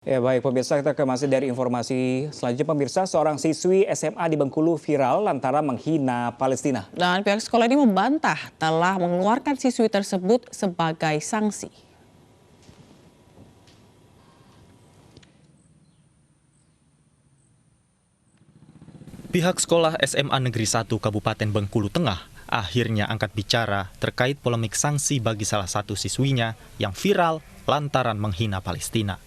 Ya baik pemirsa, kita masih dari informasi selanjutnya. Pemirsa, seorang siswi SMA di Bengkulu viral lantaran menghina Palestina. Dan pihak sekolah ini membantah telah mengeluarkan siswi tersebut sebagai sanksi. Pihak sekolah SMA Negeri 1 Kabupaten Bengkulu Tengah akhirnya angkat bicara terkait polemik sanksi bagi salah satu siswinya yang viral lantaran menghina Palestina.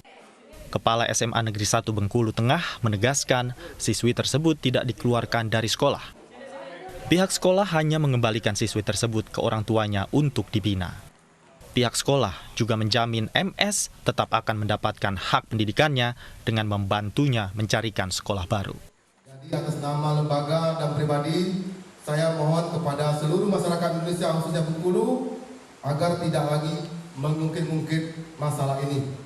Kepala SMA Negeri 1 Bengkulu Tengah menegaskan siswi tersebut tidak dikeluarkan dari sekolah. Pihak sekolah hanya mengembalikan siswi tersebut ke orang tuanya untuk dibina. Pihak sekolah juga menjamin MS tetap akan mendapatkan hak pendidikannya dengan membantunya mencarikan sekolah baru. Jadi atas nama lembaga dan pribadi, saya mohon kepada seluruh masyarakat Indonesia khususnya Bengkulu agar tidak lagi mengungkit-ungkit masalah ini.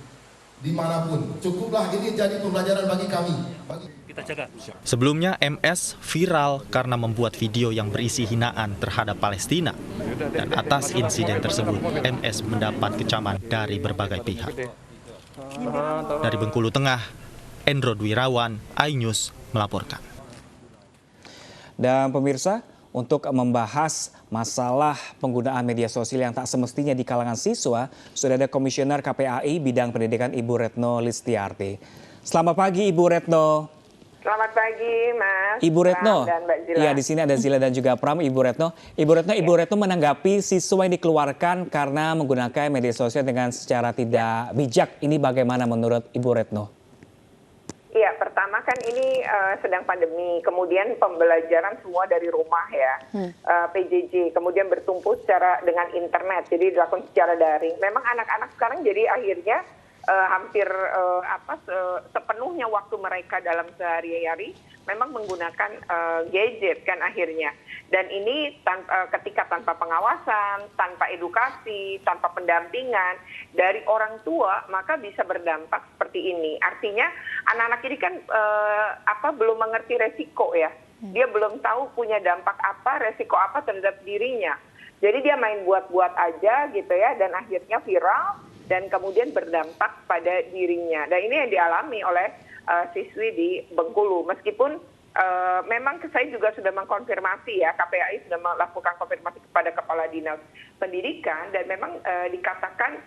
Dimanapun, cukuplah ini jadi pembelajaran bagi kami. Sebelumnya MS viral karena membuat video yang berisi hinaan terhadap Palestina. Dan atas insiden tersebut, MS mendapat kecaman dari berbagai pihak. Dari Bengkulu Tengah, Endro Dwirawan, iNews melaporkan. Dan pemirsa, untuk membahas masalah penggunaan media sosial yang tak semestinya di kalangan siswa, sudah ada Komisioner KPAI Bidang Pendidikan Ibu Retno Listiarti. Selamat pagi Ibu Retno. Selamat pagi Mas. Ibu Retno. Dan Mbak Zila. Ya, di sini ada Zila dan juga Pram. Ibu Retno. Ibu Retno menanggapi siswa yang dikeluarkan karena menggunakan media sosial dengan secara tidak bijak. Ini bagaimana menurut Ibu Retno? Iya, pertama kan ini sedang pandemi, kemudian pembelajaran semua dari rumah ya, PJJ, kemudian bertumpu dengan internet, jadi dilakukan secara daring. Memang anak-anak sekarang jadi akhirnya hampir sepenuhnya waktu mereka dalam sehari-hari memang menggunakan gadget kan akhirnya. Dan ini ketika tanpa pengawasan, tanpa edukasi, tanpa pendampingan dari orang tua, maka bisa berdampak seperti ini. Artinya anak-anak ini kan belum mengerti resiko ya. Dia belum tahu punya dampak apa, resiko apa terhadap dirinya. Jadi dia main buat-buat aja gitu ya, dan akhirnya viral dan kemudian berdampak pada dirinya. Dan ini yang dialami oleh siswi di Bengkulu. Meskipun memang saya juga sudah mengkonfirmasi ya, KPAI sudah melakukan konfirmasi kepada Kepala Dinas Pendidikan dan memang dikatakan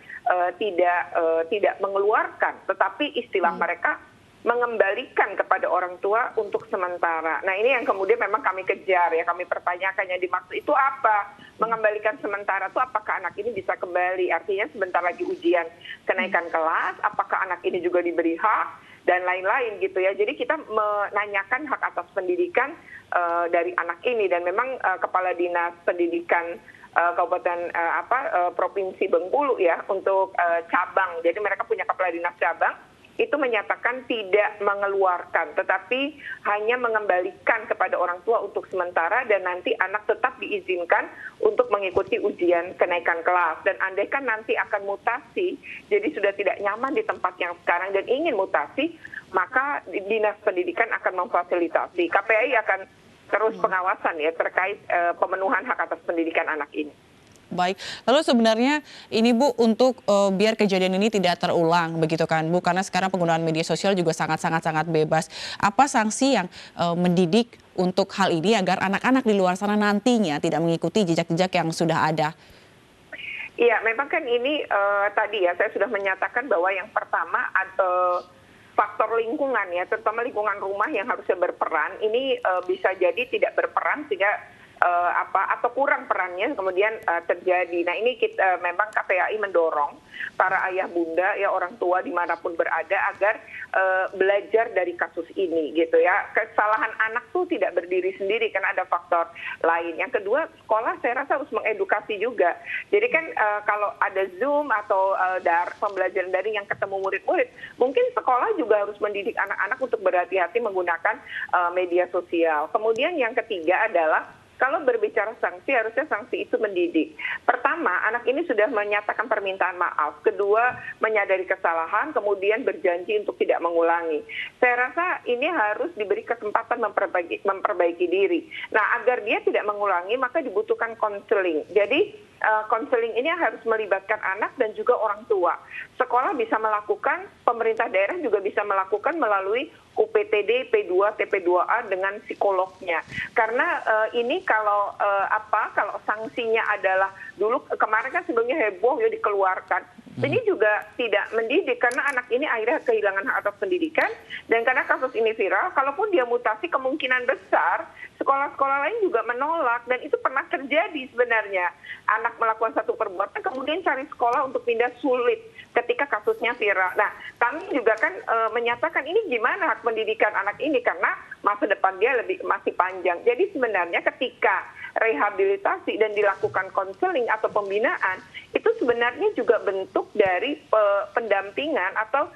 tidak mengeluarkan, tetapi istilah mereka mengembalikan kepada orang tua untuk sementara. Nah ini yang kemudian memang kami kejar ya, kami pertanyakan yang dimaksud itu apa? Mengembalikan sementara itu apakah anak ini bisa kembali? Artinya sebentar lagi ujian kenaikan kelas, apakah anak ini juga diberi hak? Dan lain-lain gitu ya. Jadi kita menanyakan hak atas pendidikan dari anak ini dan memang Kepala Dinas Pendidikan Kabupaten Provinsi Bengkulu ya untuk cabang. Jadi mereka punya kepala dinas cabang itu menyatakan tidak mengeluarkan, tetapi hanya mengembalikan kepada orang tua untuk sementara dan nanti anak tetap diizinkan untuk mengikuti ujian kenaikan kelas. Dan andaikan nanti akan mutasi, jadi sudah tidak nyaman di tempat yang sekarang dan ingin mutasi, maka Dinas Pendidikan akan memfasilitasi. KPAI akan terus pengawasan ya terkait pemenuhan hak atas pendidikan anak ini. Baik, lalu sebenarnya ini Bu untuk biar kejadian ini tidak terulang begitu kan Bu, karena sekarang penggunaan media sosial juga sangat bebas. Apa sanksi yang mendidik untuk hal ini agar anak-anak di luar sana nantinya tidak mengikuti jejak-jejak yang sudah ada? Iya, memang kan ini tadi ya saya sudah menyatakan bahwa yang pertama ada faktor lingkungan ya, terutama lingkungan rumah yang harusnya berperan. Ini bisa jadi tidak berperan sehingga atau kurang perannya kemudian terjadi. Nah ini kita memang KPAI mendorong para ayah bunda ya orang tua dimanapun berada agar belajar dari kasus ini gitu ya. Kesalahan anak tuh tidak berdiri sendiri kan ada faktor lain. Yang kedua sekolah saya rasa harus mengedukasi juga. Jadi kan kalau ada Zoom atau pembelajaran daring yang ketemu murid-murid, mungkin sekolah juga harus mendidik anak-anak untuk berhati-hati menggunakan media sosial. Kemudian yang ketiga adalah kalau berbicara sanksi, harusnya sanksi itu mendidik. Pertama, anak ini sudah menyatakan permintaan maaf. Kedua, menyadari kesalahan, kemudian berjanji untuk tidak mengulangi. Saya rasa ini harus diberi kesempatan memperbaiki diri. Nah, agar dia tidak mengulangi, maka dibutuhkan konseling. Jadi, konseling ini harus melibatkan anak dan juga orang tua. Sekolah bisa melakukan, pemerintah daerah juga bisa melakukan melalui UPTD, P2, TP2A dengan psikolognya. Karena ini kalau kalau sanksinya adalah dulu kemarin kan sebelumnya heboh ya dikeluarkan. Ini juga tidak mendidik karena anak ini akhirnya kehilangan hak atas pendidikan, dan karena kasus ini viral, kalaupun dia mutasi kemungkinan besar sekolah-sekolah lain juga menolak, dan itu pernah terjadi sebenarnya. Anak melakukan satu perbuatan kemudian cari sekolah untuk pindah sulit ketika kasusnya viral. Nah, kami juga kan menyatakan ini gimana hak pendidikan anak ini karena masa depan dia masih panjang. Jadi sebenarnya ketika rehabilitasi dan dilakukan konseling atau pembinaan, itu sebenarnya juga bentuk dari pendampingan atau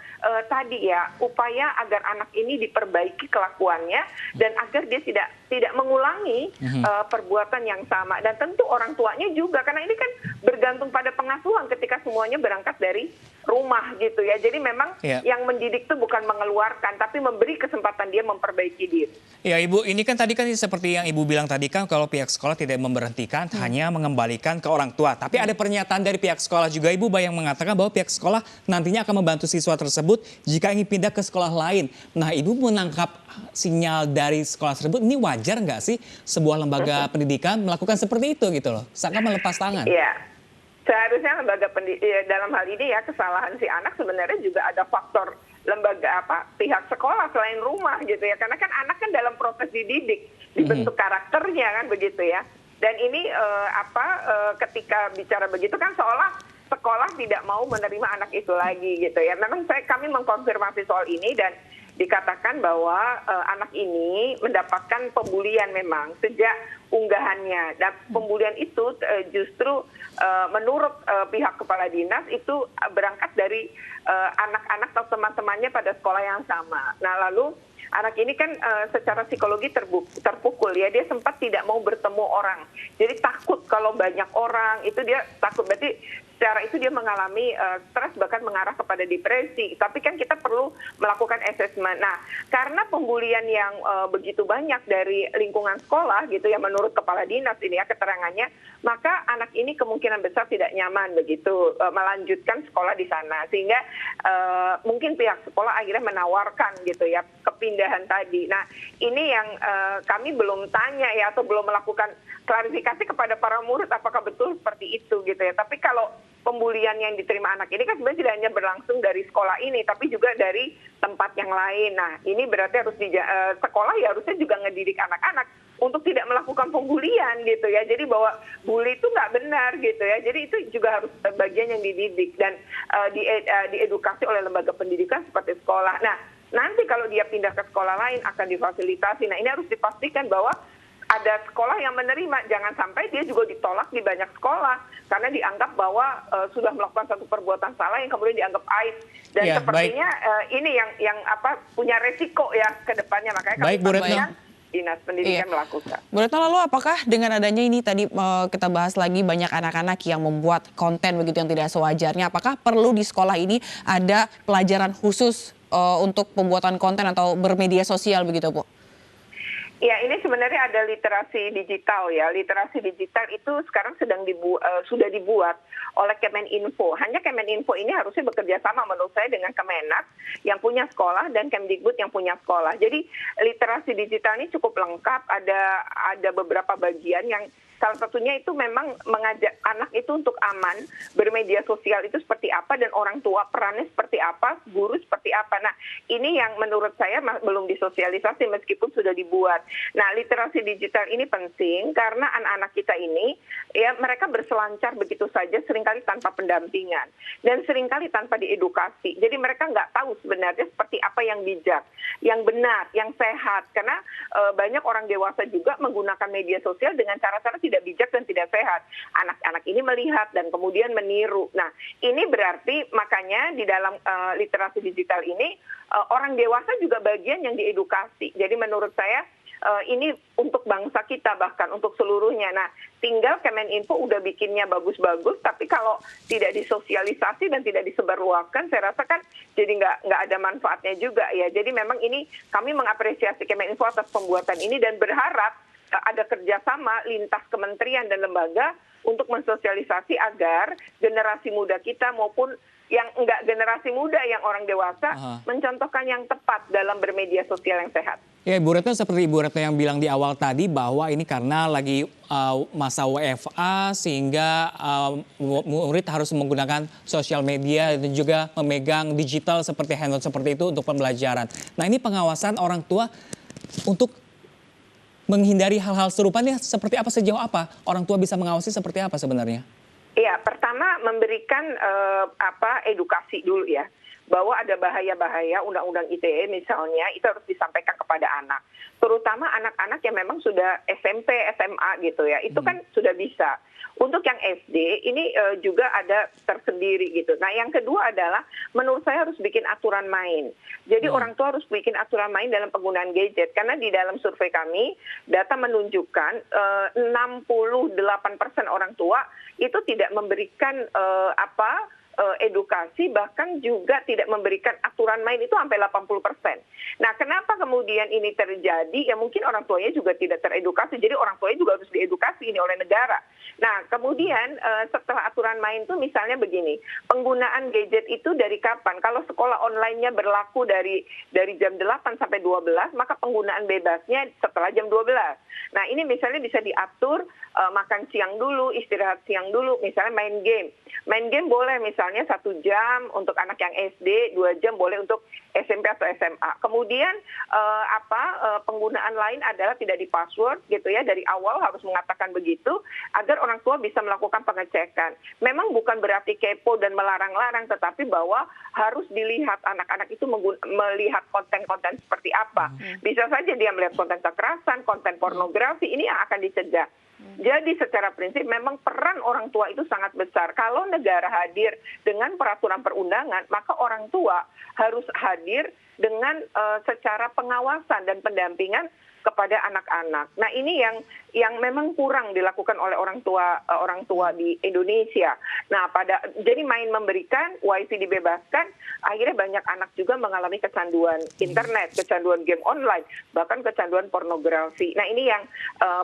tadi ya, upaya agar anak ini diperbaiki kelakuannya dan agar dia tidak mengulangi perbuatan yang sama. Dan tentu orang tuanya juga, karena ini kan bergantung pada pengasuhan ketika semuanya berangkat dari rumah gitu ya. Jadi memang yang mendidik itu bukan mengeluarkan, tapi memberi kesempatan dia memperbaiki diri. Ya Ibu, ini kan tadi kan seperti yang Ibu bilang tadi kan, kalau pihak sekolah tidak memberhentikan, hanya mengembalikan ke orang tua. Tapi ada pernyataan dari pihak sekolah juga Ibu yang mengatakan bahwa pihak sekolah nantinya akan membantu siswa tersebut jika ingin pindah ke sekolah lain. Nah, Ibu menangkap sinyal dari sekolah tersebut, ini wajar nggak sih sebuah lembaga pendidikan melakukan seperti itu gitu loh? Sangat melepas tangan. Iya. Seharusnya lembaga pendidikan dalam hal ini ya, kesalahan si anak sebenarnya juga ada faktor lembaga pihak sekolah selain rumah gitu ya, karena kan anak kan dalam proses dididik, dibentuk karakternya kan begitu ya. Dan ini ketika bicara begitu kan seolah sekolah tidak mau menerima anak itu lagi gitu ya. Memang kami mengkonfirmasi soal ini dan dikatakan bahwa anak ini mendapatkan pembulian memang sejak unggahannya. Dan pembulian itu justru menurut pihak kepala dinas itu berangkat dari anak-anak atau teman-temannya pada sekolah yang sama. Nah, lalu anak ini kan secara psikologi terpukul ya, dia sempat tidak mau bertemu orang. Jadi takut kalau banyak orang, itu dia takut, berarti secara itu dia mengalami stres bahkan mengarah kepada depresi. Tapi kan kita perlu melakukan assessment. Nah, karena pembulian yang begitu banyak dari lingkungan sekolah gitu ya, menurut kepala dinas ini ya keterangannya, maka anak ini kemungkinan besar tidak nyaman begitu melanjutkan sekolah di sana. Sehingga mungkin pihak sekolah akhirnya menawarkan gitu ya kepindahan tadi. Nah, ini yang kami belum tanya ya, atau belum melakukan klarifikasi kepada para murid apakah betul seperti itu gitu ya. Tapi kalau pembulian yang diterima anak ini kan sebenarnya tidak hanya berlangsung dari sekolah ini, tapi juga dari tempat yang lain. Nah, ini berarti harus sekolah ya harusnya juga ngedidik anak-anak untuk tidak melakukan pembulian gitu ya. Jadi bahwa bully itu nggak benar gitu ya. Jadi itu juga harus bagian yang dididik dan diedukasi oleh lembaga pendidikan seperti sekolah. Nah, nanti kalau dia pindah ke sekolah lain akan difasilitasi. Nah, ini harus dipastikan bahwa ada sekolah yang menerima, jangan sampai dia juga ditolak di banyak sekolah karena dianggap bahwa sudah melakukan satu perbuatan salah yang kemudian dianggap aib. Dan ya, sepertinya ini yang punya resiko ya ke depannya, makanya kami Dinas Pendidikan melakukan. Bu Retno, lalu apakah dengan adanya ini tadi kita bahas lagi banyak anak-anak yang membuat konten begitu yang tidak sewajarnya, apakah perlu di sekolah ini ada pelajaran khusus untuk pembuatan konten atau bermedia sosial begitu, Bu? Ya, ini sebenarnya ada literasi digital ya. Literasi digital itu sekarang sudah dibuat oleh Kemeninfo. Hanya Kemeninfo ini harusnya bekerja sama menurut saya dengan Kemenak yang punya sekolah dan Kemdikbud yang punya sekolah. Jadi literasi digital ini cukup lengkap. Ada beberapa bagian yang salah satunya itu memang mengajak anak itu untuk aman, bermedia sosial itu seperti apa, dan orang tua perannya seperti apa, guru seperti apa. Nah, ini yang menurut saya belum disosialisasi meskipun sudah dibuat. Nah, literasi digital ini penting karena anak-anak kita ini, ya mereka berselancar begitu saja seringkali tanpa pendampingan. Dan seringkali tanpa diedukasi. Jadi mereka nggak tahu sebenarnya seperti apa yang bijak, yang benar, yang sehat. Karena banyak orang dewasa juga menggunakan media sosial dengan cara-cara tidak bijak dan tidak sehat. Anak-anak ini melihat dan kemudian meniru. Nah, ini berarti makanya di dalam literasi digital ini orang dewasa juga bagian yang diedukasi. Jadi menurut saya ini untuk bangsa kita, bahkan untuk seluruhnya. Nah, tinggal Kemeninfo udah bikinnya bagus-bagus, tapi kalau tidak disosialisasi dan tidak disebarluaskan, saya rasa kan jadi nggak ada manfaatnya juga ya. Jadi memang ini kami mengapresiasi Kemeninfo atas pembuatan ini dan berharap ada kerjasama lintas kementerian dan lembaga untuk mensosialisasi agar generasi muda kita maupun yang enggak generasi muda, yang orang dewasa mencontohkan yang tepat dalam bermedia sosial yang sehat. Ya, Ibu Retno, seperti Ibu Retno yang bilang di awal tadi bahwa ini karena lagi masa WFA sehingga murid harus menggunakan sosial media dan juga memegang digital seperti handphone seperti itu untuk pembelajaran. Nah, ini pengawasan orang tua untuk menghindari hal-hal serupa nih seperti apa, sejauh apa orang tua bisa mengawasi, seperti apa sebenarnya? Iya, pertama memberikan edukasi dulu ya, bahwa ada bahaya-bahaya Undang-Undang ITE misalnya itu harus disampaikan kepada anak, terutama anak-anak yang memang sudah SMP, SMA gitu ya, itu kan sudah bisa. Untuk yang SD ini juga ada tersendiri gitu. Nah, yang kedua adalah menurut saya harus bikin aturan main. Jadi orang tua harus bikin aturan main dalam penggunaan gadget, karena di dalam survei kami data menunjukkan 68% orang tua itu tidak memberikan edukasi, bahkan juga tidak memberikan aturan main, itu sampai 80%. Nah, kenapa kemudian ini terjadi? Ya mungkin orang tuanya juga tidak teredukasi, jadi orang tuanya juga harus diedukasi ini oleh negara. Nah, kemudian setelah aturan main itu misalnya begini, penggunaan gadget itu dari kapan? Kalau sekolah online-nya berlaku dari jam 8 sampai 12, maka penggunaan bebasnya setelah jam 12. Nah, ini misalnya bisa diatur makan siang dulu, istirahat siang dulu, misalnya main game. Main game boleh misalnya 1 jam untuk anak yang SD, 2 jam boleh untuk SMP atau SMA. Kemudian penggunaan lain adalah tidak di password gitu ya, dari awal harus mengatakan begitu agar orang tua bisa melakukan pengecekan. Memang bukan berarti kepo dan melarang-larang, tetapi bahwa harus dilihat anak-anak itu melihat konten-konten seperti apa. Bisa saja dia melihat konten kekerasan, konten pornografi, ini yang akan dicegah. Jadi secara prinsip memang peran orang tua itu sangat besar. Kalau negara hadir dengan peraturan perundangan, maka orang tua harus hadir dengan secara pengawasan dan pendampingan kepada anak-anak. Nah, ini yang memang kurang dilakukan oleh orang tua di Indonesia. Nah, jadi main memberikan, wifi dibebaskan, akhirnya banyak anak juga mengalami kecanduan internet, kecanduan game online, bahkan kecanduan pornografi. Nah, ini yang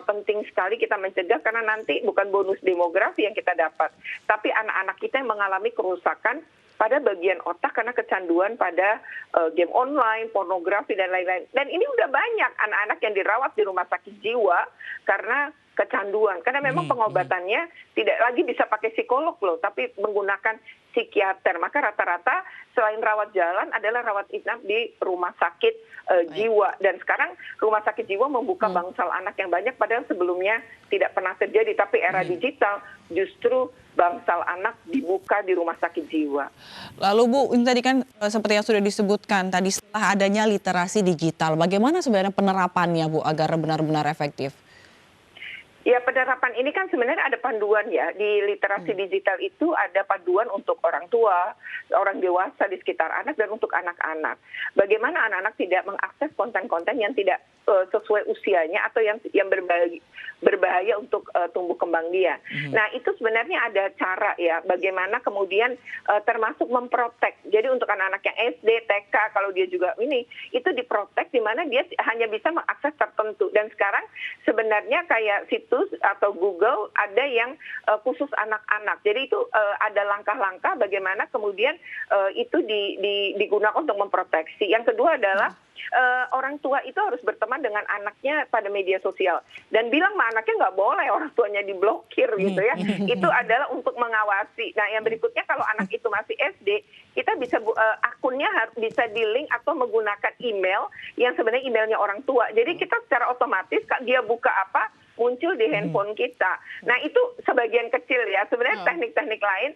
penting sekali kita mencegah, karena nanti bukan bonus demografi yang kita dapat, tapi anak-anak kita yang mengalami kerusakan pada bagian otak karena kecanduan pada game online, pornografi, dan lain-lain. Dan ini udah banyak anak-anak yang dirawat di rumah sakit jiwa karena kecanduan. Karena memang pengobatannya tidak lagi bisa pakai psikolog loh, tapi menggunakan psikiater. Maka rata-rata selain rawat jalan adalah rawat inap di rumah sakit jiwa. Dan sekarang rumah sakit jiwa membuka bangsal anak yang banyak, padahal sebelumnya tidak pernah terjadi. Tapi era digital justru bangsal anak dibuka di rumah sakit jiwa. Lalu Bu, ini tadi kan seperti yang sudah disebutkan tadi, setelah adanya literasi digital, bagaimana sebenarnya penerapannya Bu agar benar-benar efektif? Ya, penerapan ini kan sebenarnya ada panduan ya. Di literasi digital itu ada panduan untuk orang tua, orang dewasa di sekitar anak, dan untuk anak-anak. Bagaimana anak-anak tidak mengakses konten-konten yang tidak sesuai usianya atau yang berbahaya untuk tumbuh kembang dia. Nah, itu sebenarnya ada cara ya, bagaimana kemudian termasuk memprotek. Jadi untuk anak-anak yang SD, TK, kalau dia juga ini, itu diprotek di mana dia hanya bisa mengakses tertentu. Dan sekarang sebenarnya kayak situs atau Google ada yang khusus anak-anak. Jadi itu ada langkah-langkah bagaimana kemudian itu digunakan untuk memproteksi. Yang kedua adalah orang tua itu harus berteman dengan anaknya pada media sosial dan bilang sama anaknya nggak boleh orang tuanya diblokir gitu ya. Itu adalah untuk mengawasi. Nah, yang berikutnya kalau anak itu masih SD, kita bisa akunnya harus bisa di-link atau menggunakan email yang sebenarnya emailnya orang tua. Jadi kita secara otomatis dia buka apa muncul di handphone kita. Nah, itu sebagian kecil ya. Sebenarnya teknik-teknik lain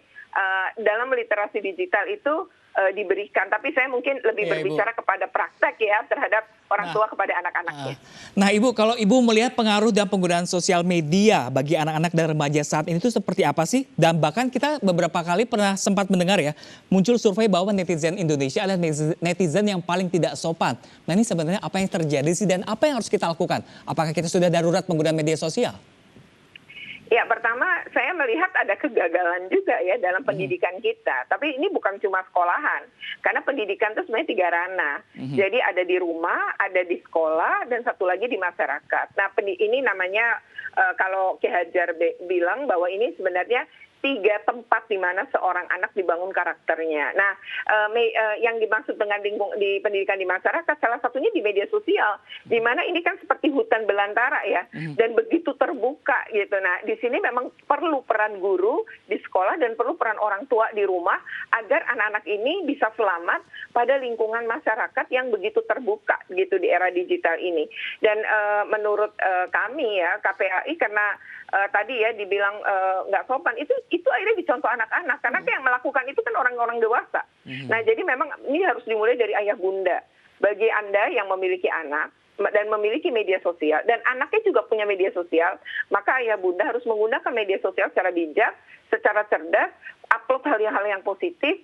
dalam literasi digital itu diberikan, tapi saya mungkin lebih berbicara kepada praktek ya terhadap orang tua kepada anak-anaknya. Nah, Ibu, kalau Ibu melihat pengaruh dan penggunaan sosial media bagi anak-anak dan remaja saat ini itu seperti apa sih? Dan bahkan kita beberapa kali pernah sempat mendengar ya, muncul survei bahwa netizen Indonesia adalah netizen yang paling tidak sopan. Nah, ini sebenarnya apa yang terjadi sih dan apa yang harus kita lakukan? Apakah kita sudah darurat penggunaan media sosial? Ya, pertama saya melihat ada kegagalan juga ya dalam pendidikan kita. Tapi ini bukan cuma sekolahan, karena pendidikan itu sebenarnya 3 ranah. Jadi ada di rumah, ada di sekolah, dan satu lagi di masyarakat. Nah, ini namanya kalau Ki Hajar bilang bahwa ini sebenarnya 3 tempat di mana seorang anak dibangun karakternya. Nah, yang dimaksud dengan di pendidikan di masyarakat, salah satunya di media sosial, di mana ini kan seperti hutan belantara ya, dan begitu terbuka gitu. Nah, di sini memang perlu peran guru di sekolah dan perlu peran orang tua di rumah agar anak-anak ini bisa selamat pada lingkungan masyarakat yang begitu terbuka gitu di era digital ini. Dan menurut kami ya KPAI, karena tadi ya dibilang nggak sopan, itu akhirnya dicontoh anak-anak, karena yang melakukan itu kan orang-orang dewasa. Nah, jadi memang ini harus dimulai dari ayah bunda. Bagi Anda yang memiliki anak dan memiliki media sosial, dan anaknya juga punya media sosial, maka ayah bunda harus menggunakan media sosial secara bijak, secara cerdas, upload hal-hal yang positif,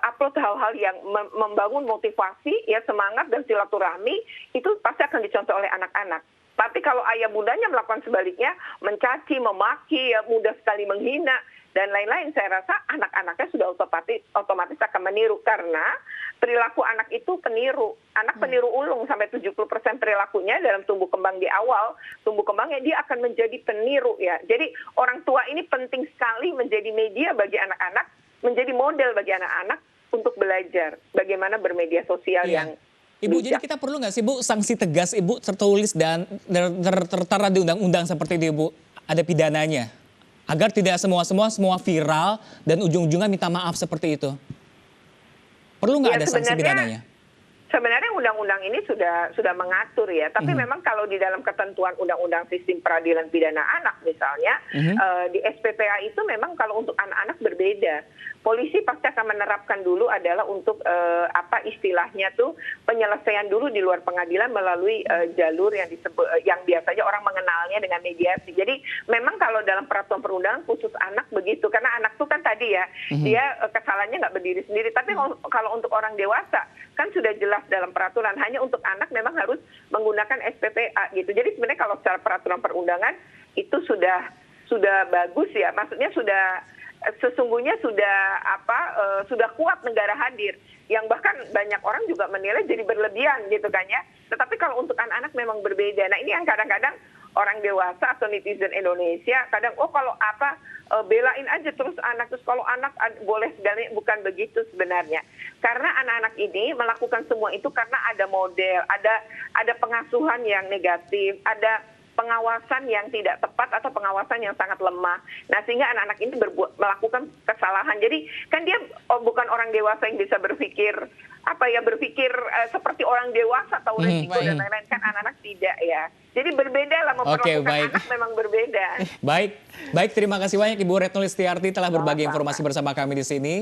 upload hal-hal yang membangun motivasi, ya semangat dan silaturahmi, itu pasti akan dicontoh oleh anak-anak. Tapi kalau ayah bundanya melakukan sebaliknya, mencaci, memaki, ya mudah sekali menghina, dan lain-lain, saya rasa anak-anaknya sudah otomatis akan meniru, karena perilaku anak itu peniru. Anak peniru ulung, sampai 70% perilakunya dalam tumbuh kembang di awal, tumbuh kembangnya dia akan menjadi peniru ya. Jadi orang tua ini penting sekali menjadi media bagi anak-anak, menjadi model bagi anak-anak untuk belajar bagaimana bermedia sosial yang Ibu, bijak. jadi kita perlu nggak sih Bu sanksi tegas Ibu tertulis dan tertera di undang-undang seperti itu Ibu, ada pidananya? Agar tidak semua viral dan ujung-ujungnya minta maaf seperti itu. Perlu nggak ada sanksi pidananya? Sebenarnya undang-undang ini sudah mengatur ya, tapi memang kalau di dalam ketentuan undang-undang sistem peradilan pidana anak misalnya, di SPPA itu memang kalau untuk anak-anak berbeda. Polisi pasti akan menerapkan dulu adalah untuk apa istilahnya tuh penyelesaian dulu di luar pengadilan melalui jalur yang disebut yang biasanya orang mengenalnya dengan mediasi. Jadi memang kalau dalam peraturan perundangan khusus anak begitu, karena anak tuh kan tadi ya dia kesalahannya nggak berdiri sendiri. Tapi kalau untuk orang dewasa kan sudah jelas dalam peraturan, hanya untuk anak memang harus menggunakan SPPA gitu. Jadi sebenarnya kalau secara peraturan perundangan itu sudah bagus ya, maksudnya sesungguhnya sudah kuat negara hadir, yang bahkan banyak orang juga menilai jadi berlebihan gitu kan ya. Tetapi kalau untuk anak-anak memang berbeda. Nah, ini yang kadang-kadang orang dewasa atau netizen Indonesia kadang kalau belain aja terus kalau anak boleh segalanya, bukan begitu sebenarnya. Karena anak-anak ini melakukan semua itu karena ada model, ada pengasuhan yang negatif, ada pengawasan yang tidak tepat atau pengawasan yang sangat lemah. Nah, sehingga anak-anak ini melakukan kesalahan. Jadi kan dia bukan orang dewasa yang bisa berpikir seperti orang dewasa atau resiko dan lain-lain, kan anak-anak tidak ya. Jadi berbeda lah, memperlakukan anak memang berbeda. Baik, terima kasih banyak Ibu Retno Listiarti telah berbagi informasi bersama kami di sini.